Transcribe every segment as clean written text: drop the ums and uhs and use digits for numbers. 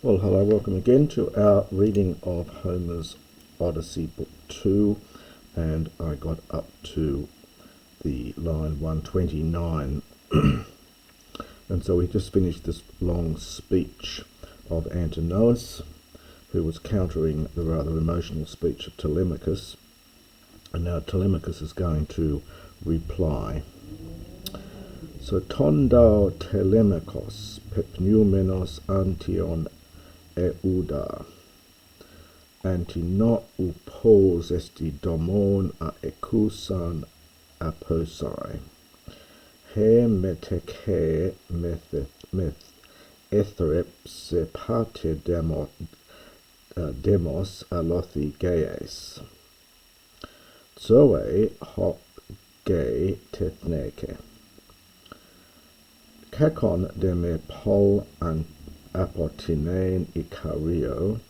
Well, hello, welcome again to our reading of Homer's Odyssey, Book 2, and I got up to the line 129, and so we just finished this long speech of Antinous, who was countering the rather emotional speech of Telemachos, and now Telemachos is going to reply. So tondo Telemachos pepnumenos antion euda antinou upos esti domon a ekusan aposai he meteke meth ethreps parte demos alothi gees zoe ho ge tethneke kakon deme pol an apotinein ikario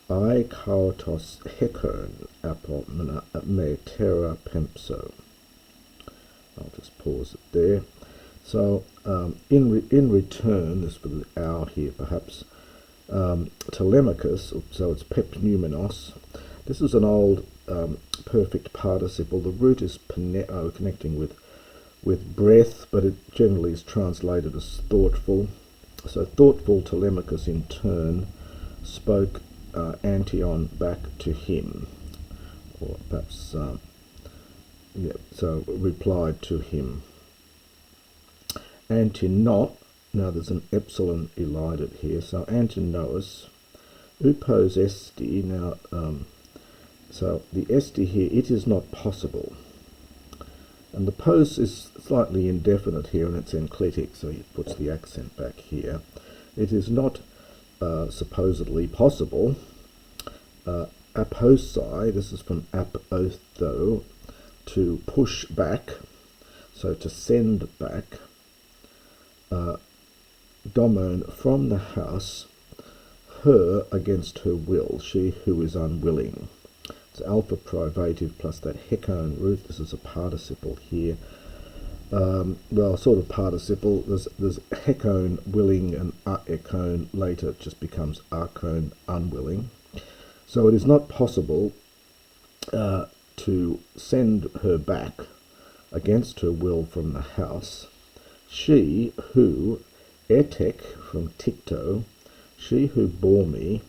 I kautos hekon apo me terra pempso. I'll just pause it there. So in return, this for the hour here perhaps, Telemachos, so it's pepnumenos. This is an old perfect participle. The root is connecting with breath, but it generally is translated as thoughtful. So thoughtful Telemachos in turn spoke Antion back to him, or perhaps so replied to him. Antinou, now there's an epsilon elided here, so Antinous upos esti, now so the esti here, it is not possible. And the pos is slightly indefinite here, and it's enclitic, so he puts the accent back here. It is not supposedly possible. Aposai, this is from apotho, to push back, so to send back. Domon, from the house, her against her will, she who is unwilling. It's alpha privative plus that hekon root. This is a participle here. Well, sort of participle. There's hekon willing and aekon. Later it just becomes arkon unwilling. So it is not possible to send her back against her will from the house. She who etek from tikto, she who bore me,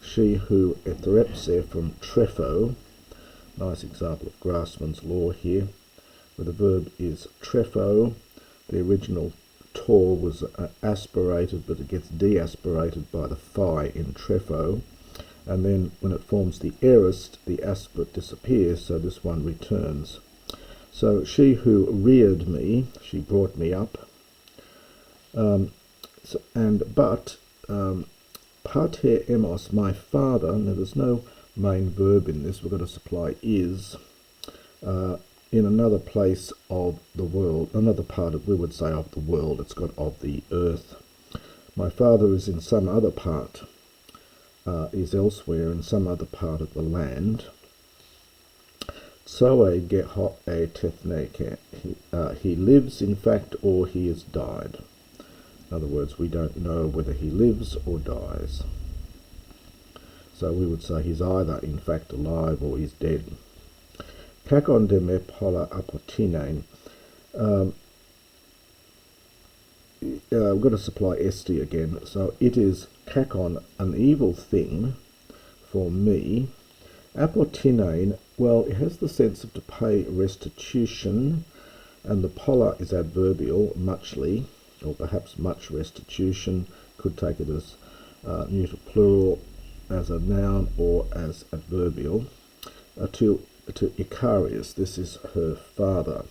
she who ethrepse from trepho, nice example of Grassman's law here, where the verb is trepho. The original tor was aspirated, but it gets deaspirated by the phi in trepho, and then when it forms the aorist, the aspirate disappears, so this one returns. So she who reared me, she brought me up, pater emos, my father. Now there's no main verb in this, we've got to supply is, in another place of the world, another part of, we would say of the world, it's got of the earth. My father is in some other part, is elsewhere in some other part of the land. Zoe geho e tethneke, he lives in fact, or he has died. In other words, we don't know whether he lives or dies. So we would say he's either in fact alive or he's dead. Kakon de me pola apotinein. We've got to supply esti again. So it is kakon, an evil thing for me. Apotinein, well, it has the sense of to pay restitution, and the pola is adverbial, muchly, or perhaps much restitution. Could take it as neuter plural, as a noun, or as adverbial. To Icarius, this is her father.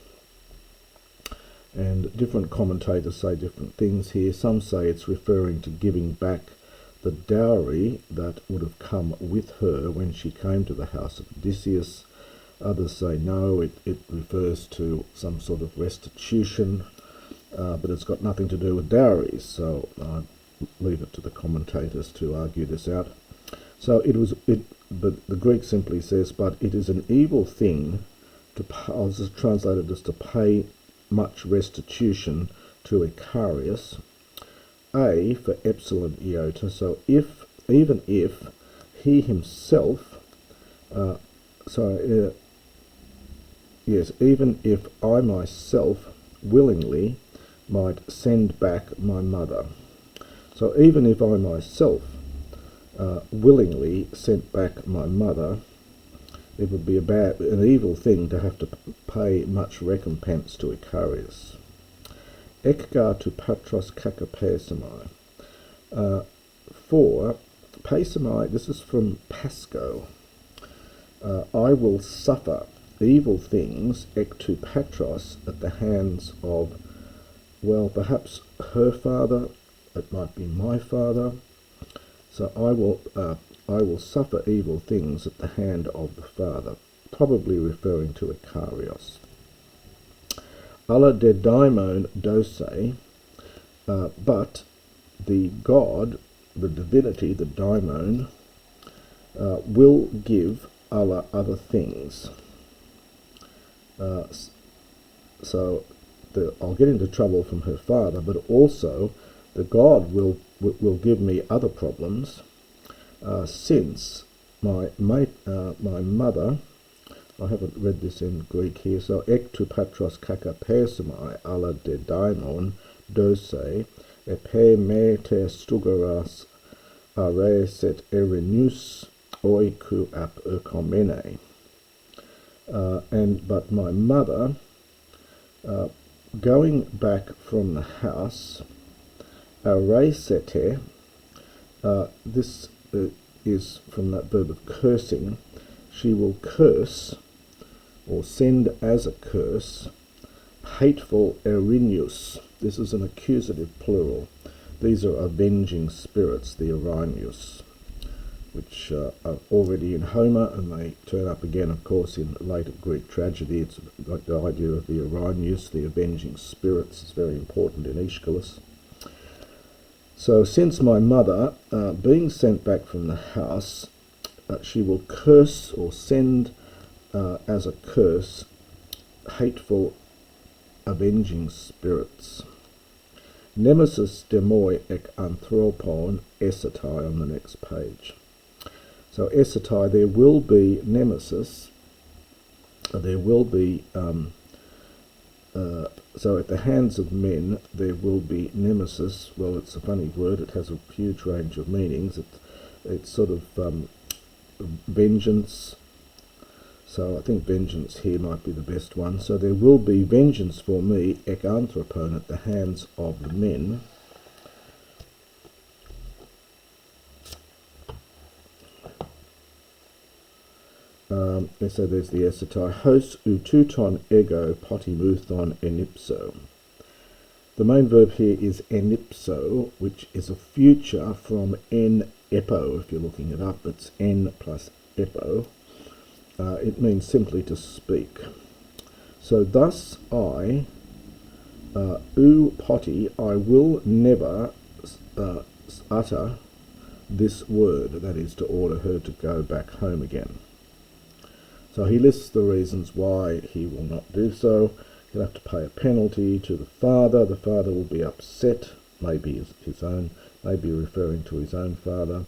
And different commentators say different things here. Some say it's referring to giving back the dowry that would have come with her when she came to the house of Odysseus. Others say no, it refers to some sort of restitution, but it's got nothing to do with dowries, so I leave it to the commentators to argue this out. So but the Greek simply says, but it is an evil thing to, I'll just translate it as to pay much restitution to Icarius, A for epsilon iota. So even if he himself, yes, even if I myself willingly might send back my mother. So even if I myself willingly sent back my mother, it would be an evil thing to have to pay much recompense to Icarius. Ekgar to patros kakapesamai. For Pesamai, this is from Pasco. I will suffer evil things ek to patros at the hands of, well, perhaps her father, it might be my father. So I will suffer evil things at the hand of the father, probably referring to Icarios. Alla de daimon dose, but the god, the divinity, the daimon, will give Allah other things. So I'll get into trouble from her father, but also the god will give me other problems, since my mother, I haven't read this in Greek here, so ek tu patros kakapesamai ala de daimon dose epe mete stugaras are set erinus oiku ap eukomene. But my mother, going back from the house, aresete, this is from that verb of cursing. She will curse, or send as a curse, hateful Erinus. This is an accusative plural. These are avenging spirits, the Erinus, which are already in Homer, and they turn up again, of course, in later Greek tragedy. It's like the idea of the Erinus, the avenging spirits, is very important in Aeschylus. So since my mother, being sent back from the house, she will curse or send as a curse hateful avenging spirits. Nemesis demoi ek anthropon esetai on the next page. So esetai, there will be nemesis, there will be, so at the hands of men there will be nemesis. Well, it's a funny word, it has a huge range of meanings. It's sort of vengeance. So I think vengeance here might be the best one. So there will be vengeance for me, ek anthropon, at the hands of the men. So there's the esetai. Hos ututon ego potimuthon enipso. The main verb here is enipso, which is a future from en epo. If you're looking it up, it's en plus epo. It means simply to speak. So thus I, poti, I will never utter this word, that is, to order her to go back home again. So he lists the reasons why he will not do so. He'll have to pay a penalty to the father. The father will be upset, maybe his own, maybe referring to his own father.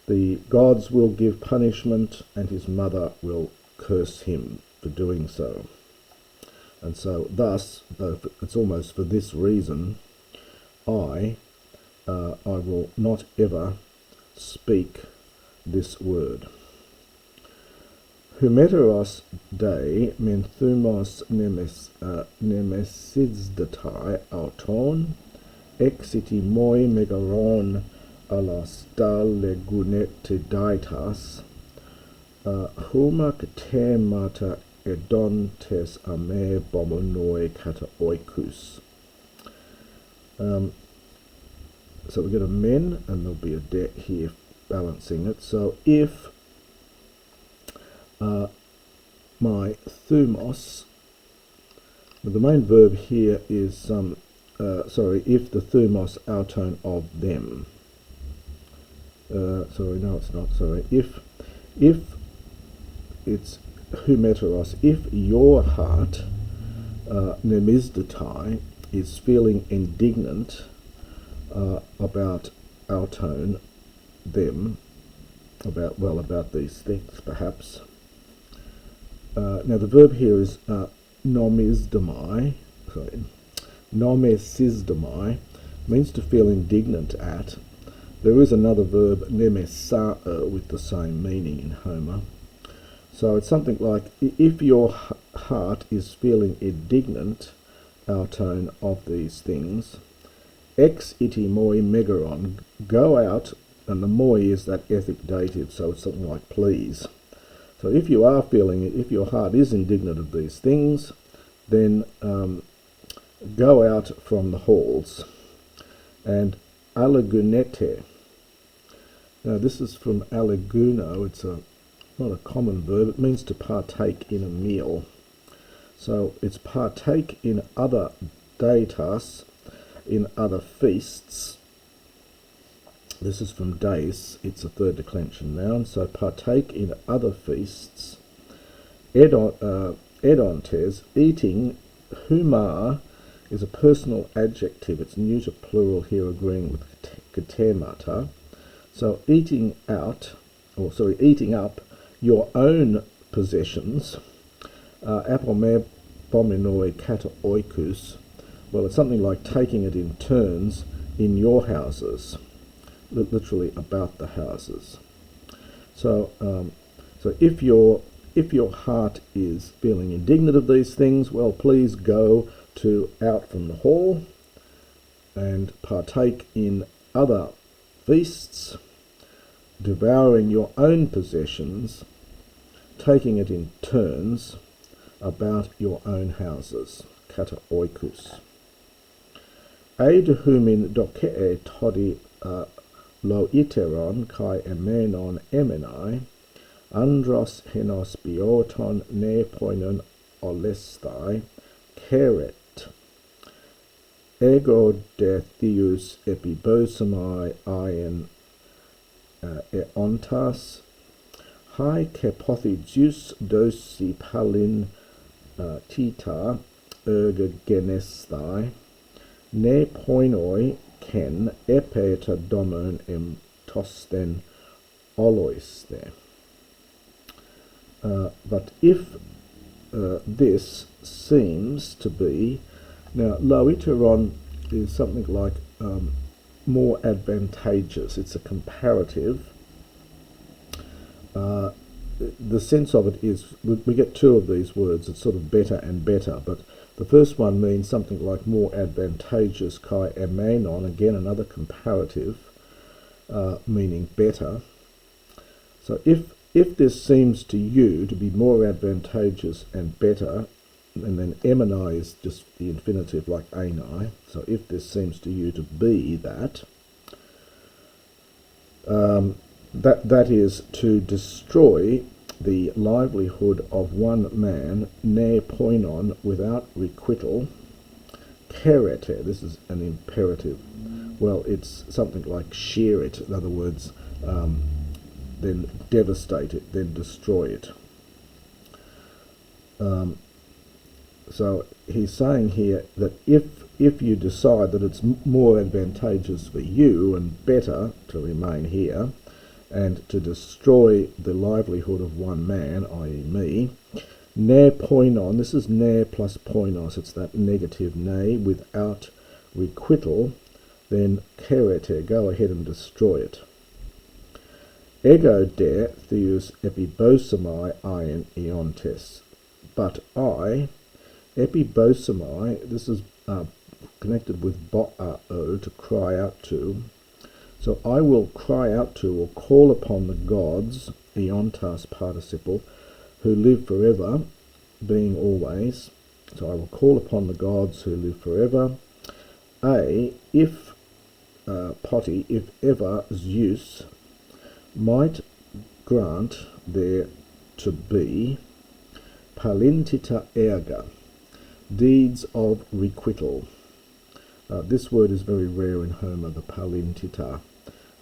The gods will give punishment, and his mother will curse him for doing so. And so thus, it's almost for this reason, I will not ever speak this word. Humeteros de menthumos nemesisdatai auton, exiti moi megaron alas dalegunete daitas, huma katemata edontes ame bomonoi kata oikus. So we get a men, and there'll be a det here balancing it. So if my thumos, the main verb here is if the thumos auton of them. If it's humeteros, if your heart, nemizdatai, is feeling indignant about auton, them, about these things, perhaps. Now the verb here is nomesdomai, nomesisdomai, means to feel indignant at. There is another verb, nemesao, with the same meaning in Homer. So it's something like, if your heart is feeling indignant, auton, of these things, ex iti moi megaron, go out, and the moi is that ethic dative, so it's something like please. So if you are feeling it, if your heart is indignant of these things, then go out from the halls. And allegunete. Now this is from alleguno. It's not a common verb. It means to partake in a meal. So it's partake in other deitas, in other feasts. This is from deis. It's a third declension noun. So partake in other feasts. Edontes, eating. Humar is a personal adjective. It's neuter plural here, agreeing with katemata. So eating out, eating up your own possessions. Apome pominoi kata oikus. Well, it's something like taking it in turns in your houses, literally about the houses. So if your heart is feeling indignant of these things, well, please go out from the hall and partake in other feasts, devouring your own possessions, taking it in turns about your own houses. Kata oikus. Eidehumin dokee todi lo iteron kai emenon emenai, andros henos bioton ne poinon olestai, keret. Ego de theus epibosamai ion eontas, hai kepothi Zeus dosi palin tita erga genestai, ne poinoi ken epeta domon em tosten oloiste. But if this seems to be, now loiteron is something like more advantageous. It's a comparative. The sense of it is, we get two of these words, it's sort of better and better, but the first one means something like more advantageous, kai emenon, again another comparative, meaning better. So if this seems to you to be more advantageous and better, and then emenai is just the infinitive like anai, so if this seems to you to be that, that is to destroy the livelihood of one man, ne poinon, without requital, kerete, this is an imperative. Well, it's something like shear it, in other words, then devastate it, then destroy it. So he's saying here that if you decide that it's more advantageous for you and better to remain here and to destroy the livelihood of one man, i.e. me, ne poinon, this is ne plus poinos, it's that negative ne, without requital, then kerete, go ahead and destroy it. Ego de theus epibosamai ion eontes, but I, epibosamai, this is connected with bo'o, to cry out to. So I will cry out to or call upon the gods, eontas participle, who live forever, being always. So I will call upon the gods who live forever. If Poti, if ever Zeus might grant there to be palintita erga, deeds of requital. This word is very rare in Homer, the palintita.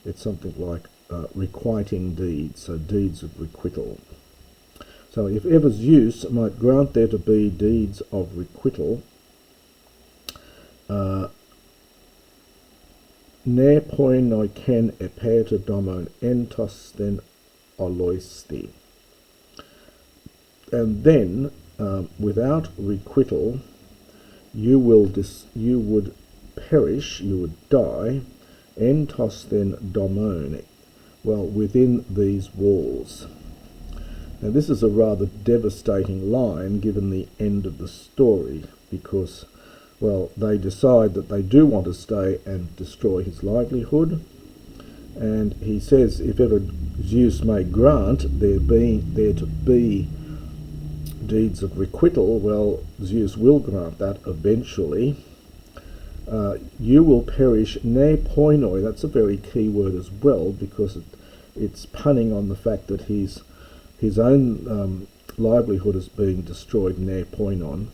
It's something like requiting deeds, so deeds of requital. So if ever Zeus might grant there to be deeds of ne poinoi ken epeter domon entos then oloisti. And then, without requital, you would perish, you would die, entos then domon, well, within these walls. Now this is a rather devastating line given the end of the story, because, well, they decide that they do want to stay and destroy his livelihood, and he says if ever Zeus may grant there to be deeds of requital, well, Zeus will grant that eventually. You will perish ne poinoi. That's a very key word as well, because it's punning on the fact that his own livelihood is being destroyed ne poinon.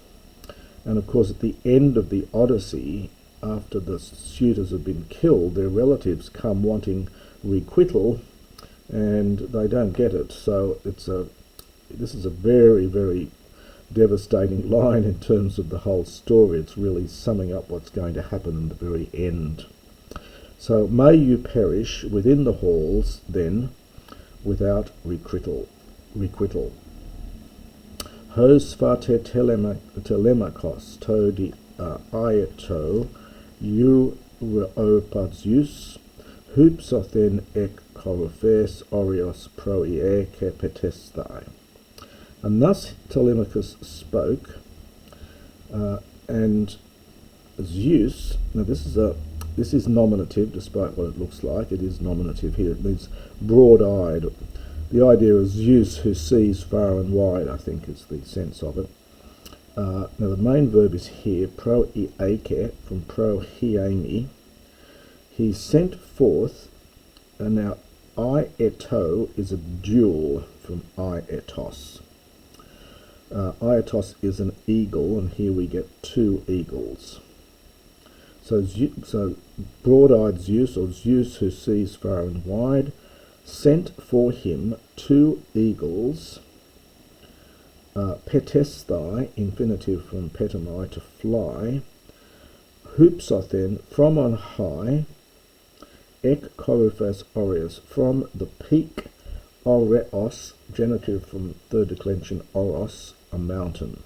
And of course, at the end of the Odyssey, after the suitors have been killed, their relatives come wanting requital, and they don't get it. So this is a very, very devastating line in terms of the whole story. It's really summing up what's going to happen in the very end. So may you perish within the halls then without requital. Hos fate Telemachos to di aeto you reopa Zeus hupsothen ek korophes orios proie kepetestai. And thus Telemachos spoke, and Zeus. Now this is nominative, despite what it looks like. It is nominative here. It means broad-eyed. The idea is Zeus who sees far and wide, I think, is the sense of it. Now the main verb is here, pro iake, from pro hiemi. He sent forth, and now aeto is a dual from aetos. Aetos is an eagle, and here we get two eagles. So broad-eyed Zeus, or Zeus who sees far and wide, sent for him two eagles, petestai, infinitive from petamai, to fly, hupsothen, from on high, ek koruphes aureus, from the peak, oreos, genitive from third declension oros, a mountain.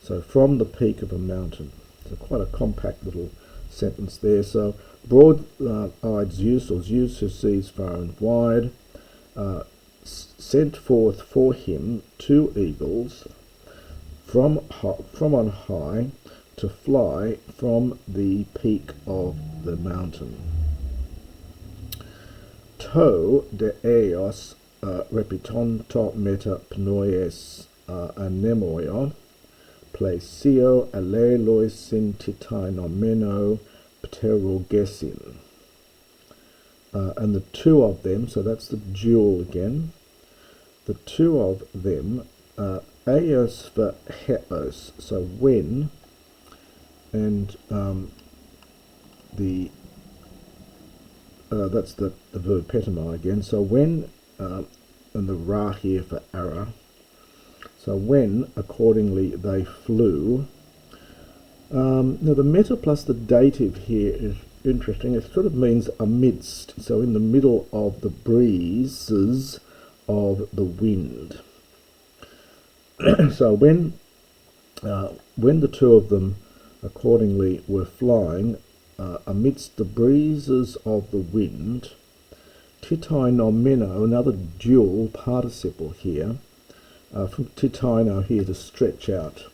So from the peak of a mountain. So quite a compact little sentence there. So broad-eyed Zeus, or Zeus who sees far and wide, sent forth for him two eagles from on high to fly from the peak of the mountain. To de eos repitonto meta pnoies anemoio plesio alelois syntitainomeno pterogesin. And the two of them, so that's the dual again, the two of them, eos for heos, so when, and that's the verb petama again, so when, and the ra here for ara, so when accordingly they flew. Now the meta plus the dative here is interesting. It sort of means amidst, so in the middle of the breezes of the wind. So when the two of them accordingly were flying amidst the breezes of the wind, titainomeno, another dual participle here, from titaino here to stretch out.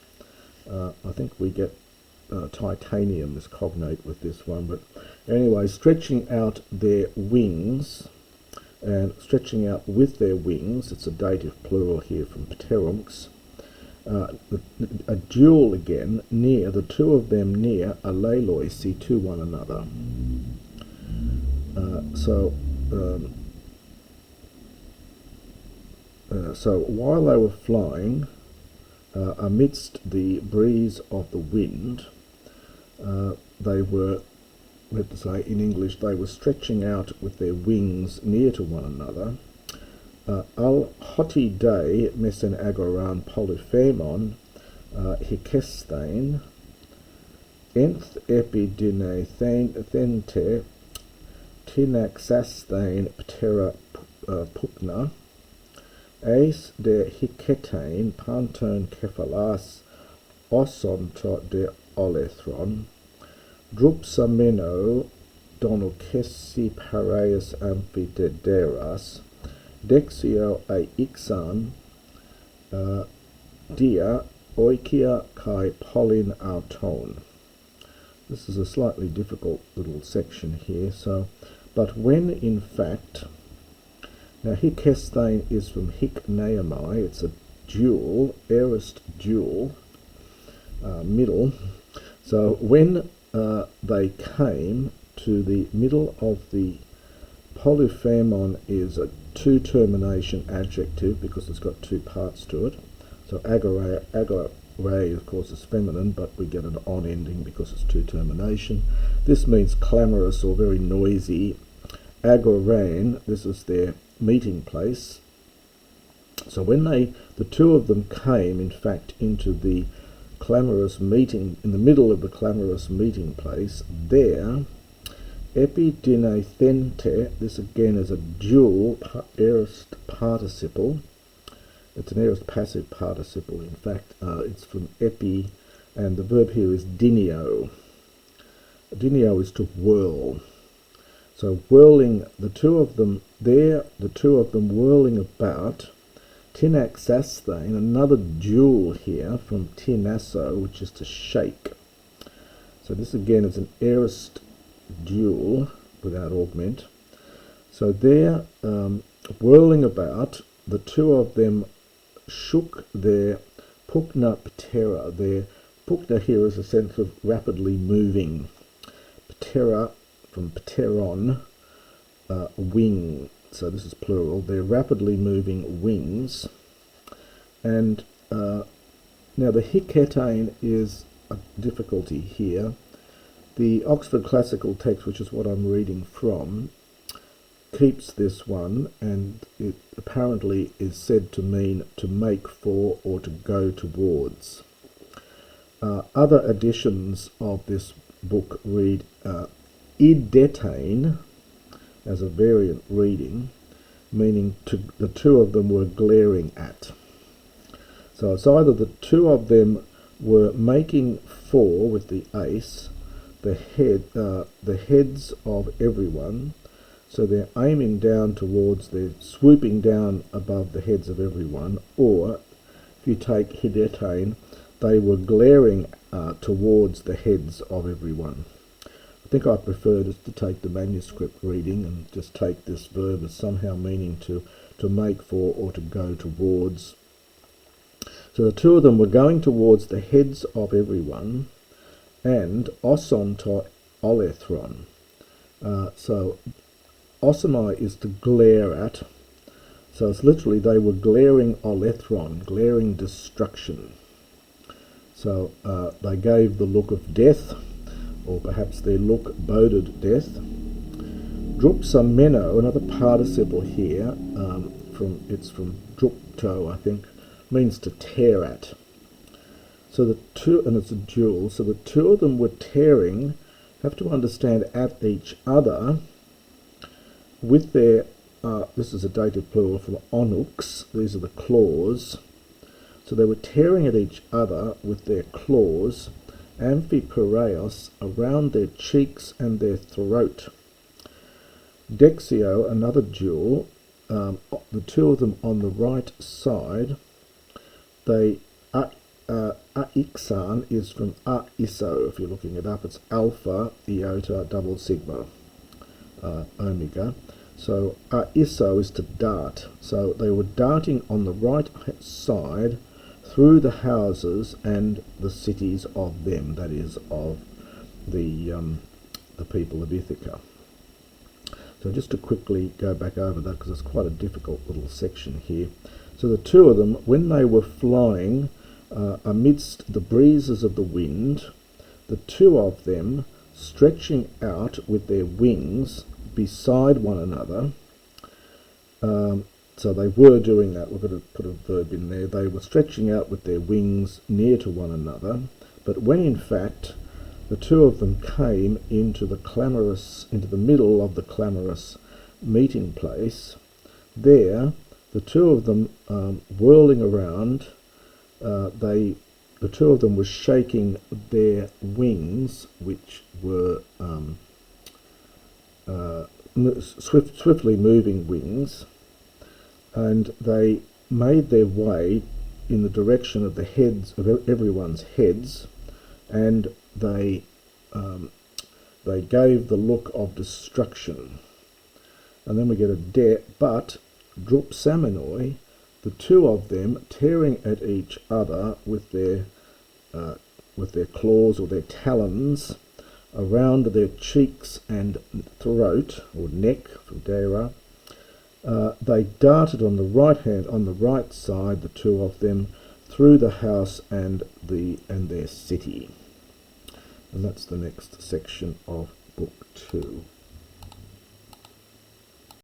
I think we get titanium is cognate with this one, but anyway, stretching out their wings, and stretching out with their wings, it's a dative plural here from pterunx, a duel again, near, the two of them near, aleloisi, to one another. So while they were flying amidst the breeze of the wind, they were, we have to say in English, they were stretching out with their wings near to one another. Al hoti dei mesen agoran polyphaemon hikesthein enth epidine thente tinaxasthein ptera pupna, eis de hiketein panton kephalas osonto de olethron, drupsameno donokesi pareus amphitederas, dexio ixan dia oikia kai polin auton. This is a slightly difficult little section here. But when in fact, now hikesthein is from hikneamai, it's a dual, aorist dual, middle. So when they came to the middle of the polyphermon is a two-termination adjective because it's got two parts to it. So agore, of course, is feminine, but we get an on ending because it's two-termination. This means clamorous or very noisy. Agorain, this is their meeting place. So when the two of them came, in fact, into the clamorous meeting, in the middle of the clamorous meeting place, there, epidinathente, this again is a dual aorist participle. It's an aorist passive participle. In fact, it's from epi, and the verb here is dinio. Dinio is to whirl. So whirling, the two of them there, the two of them whirling about. Tinaxasthein, another dual here from tinasso, which is to shake. So this again is an aorist dual without augment. So they're whirling about, the two of them shook their pukna ptera. Their pukna here is a sense of rapidly moving. Ptera from pteron, wing. So this is plural. They're rapidly moving wings. And now the hiketein is a difficulty here. The Oxford Classical Text, which is what I'm reading from, keeps this one, and it apparently is said to mean to make for or to go towards. Other editions of this book read idetain as a variant reading, meaning the two of them were glaring at. So it's either the two of them were making for, with the ace, the heads of everyone. So they're aiming down towards, they're swooping down above the heads of everyone, or if you take hidetain, they were glaring towards the heads of everyone. I think I prefer just to take the manuscript reading and just take this verb as somehow meaning to make for or to go towards. So the two of them were going towards the heads of everyone, and osonto olethron. So osomai is to glare at. So it's literally they were glaring olethron, glaring destruction. So they gave the look of death, or perhaps their look boded death. Drupsameno, another participle here, it's from drupto, I think, means to tear at. So the two, and it's a dual, so the two of them were tearing, have to understand, at each other with their, this is a dative plural from onux, these are the claws. So they were tearing at each other with their claws, amphipireos, around their cheeks and their throat. Dexio, another dual, the two of them on the right side, they, ixan is from iso, if you're looking it up, it's alpha, iota, double sigma, omega. So iso is to dart. So they were darting on the right side through the houses and the cities of them, that is, of the people of Ithaca. So just to quickly go back over that, because it's quite a difficult little section here. So the two of them, when they were flying amidst the breezes of the wind, the two of them stretching out with their wings beside one another. So they were doing that. We're going to put a verb in there. They were stretching out with their wings near to one another. But when in fact the two of them came into the middle of the clamorous meeting place. There, the two of them whirling around, the two of them were shaking their wings, which were swiftly moving wings, and they made their way in the direction of the heads of everyone's heads, and they gave the look of destruction. And then we get but Drupsamanoi, the two of them tearing at each other with their claws or their talons around their cheeks and throat, or neck from Dera. They darted on the right side, the two of them, through the house and their city. And that's the next section of Book 2.